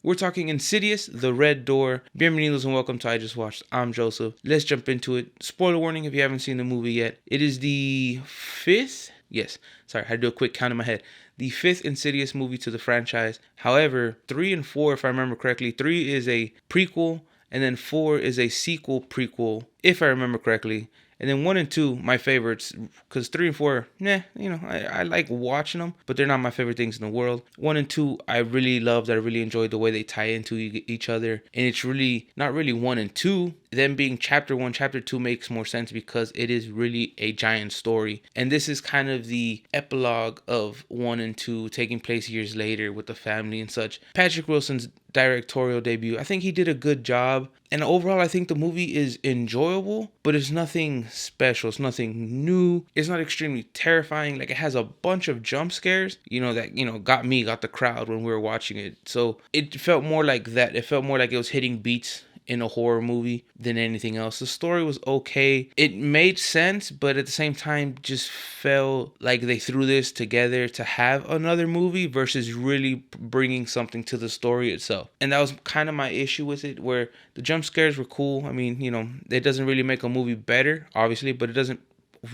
We're talking Insidious, The Red Door. Bienvenidos and welcome to I Just Watched. I'm Joseph. Let's jump into it. Spoiler warning if you haven't seen the movie yet. It is the fifth, yes, sorry, I had to do a quick count in my head. The fifth Insidious movie to the franchise. However, 3 and 4, if I remember correctly, 3 is a prequel, and then 4 is a sequel prequel, if I remember correctly. And then 1 and 2, my favorites, because 3 and 4, I like watching them, but they're not my favorite things in the world. 1 and 2, I really loved. I really enjoyed the way they tie into each other. And it's really, not really 1 and 2. Them being chapter 1, chapter 2 makes more sense because it is really a giant story. And this is kind of the epilogue of 1 and 2 taking place years later with the family and such. Patrick Wilson's directorial debut, I think he did a good job. And overall, I think the movie is enjoyable, but it's nothing special. It's nothing new. It's not extremely terrifying. Like, it has a bunch of jump scares, that got the crowd when we were watching it. So it felt more like that. It felt more like it was hitting beats in a horror movie than anything else. The story was okay. It made sense, but at the same time just felt like they threw this together to have another movie versus really bringing something to the story itself. And that was kind of my issue with it, where the jump scares were cool. I mean, it doesn't really make a movie better, obviously, but it doesn't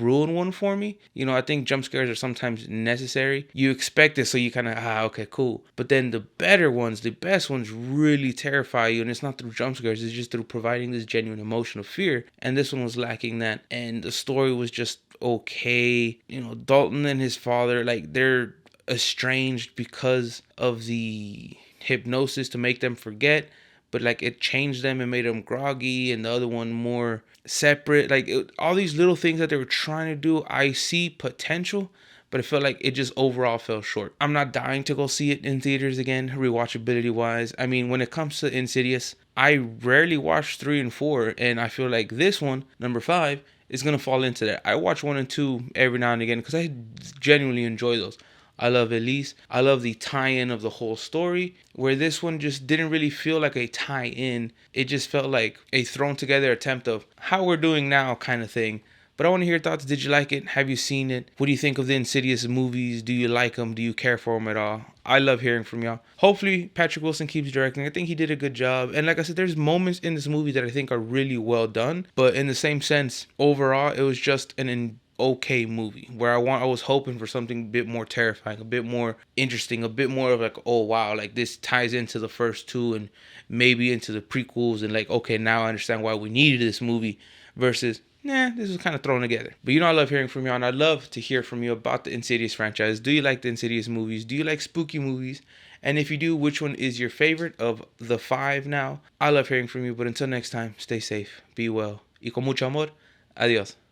ruin one for me. I think jump scares are sometimes necessary. You expect it, so you kind of, okay, cool. But then the better ones, the best ones really terrify you, and it's not through jump scares, it's just through providing this genuine emotion of fear. And this one was lacking that, and the story was just okay. Dalton and his father, like, they're estranged because of the hypnosis to make them forget, but like it changed them and made them groggy, and the other one more separate. Like, all these little things that they were trying to do, I see potential, but I felt like it just overall fell short. I'm not dying to go see it in theaters again, rewatchability wise. I mean, when it comes to Insidious, I rarely watch 3 and 4, and I feel like this one, number 5, is gonna fall into that. I watch 1 and 2 every now and again because I genuinely enjoy those. I love Elise. I love the tie-in of the whole story, where this one just didn't really feel like a tie-in. It just felt like a thrown together attempt of how we're doing now kind of thing. But I want to hear your thoughts. Did you like it? Have you seen it? What do you think of the Insidious movies? Do you like them? Do you care for them at all? I love hearing from y'all. Hopefully, Patrick Wilson keeps directing. I think he did a good job. And like I said, there's moments in this movie that I think are really well done. But in the same sense, overall, it was just an okay movie where I was hoping for something a bit more terrifying, a bit more interesting, a bit more of like, oh wow, like this ties into the first two and maybe into the prequels, and like, okay, now I understand why we needed this movie, versus this was kind of thrown together. But I love hearing from you, and I'd love to hear from you about the Insidious franchise. Do you like the Insidious movies? Do you like spooky movies? And if you do, which one is your favorite of the 5 now? I love hearing from you, but until next time, stay safe, be well, y con mucho amor, adios.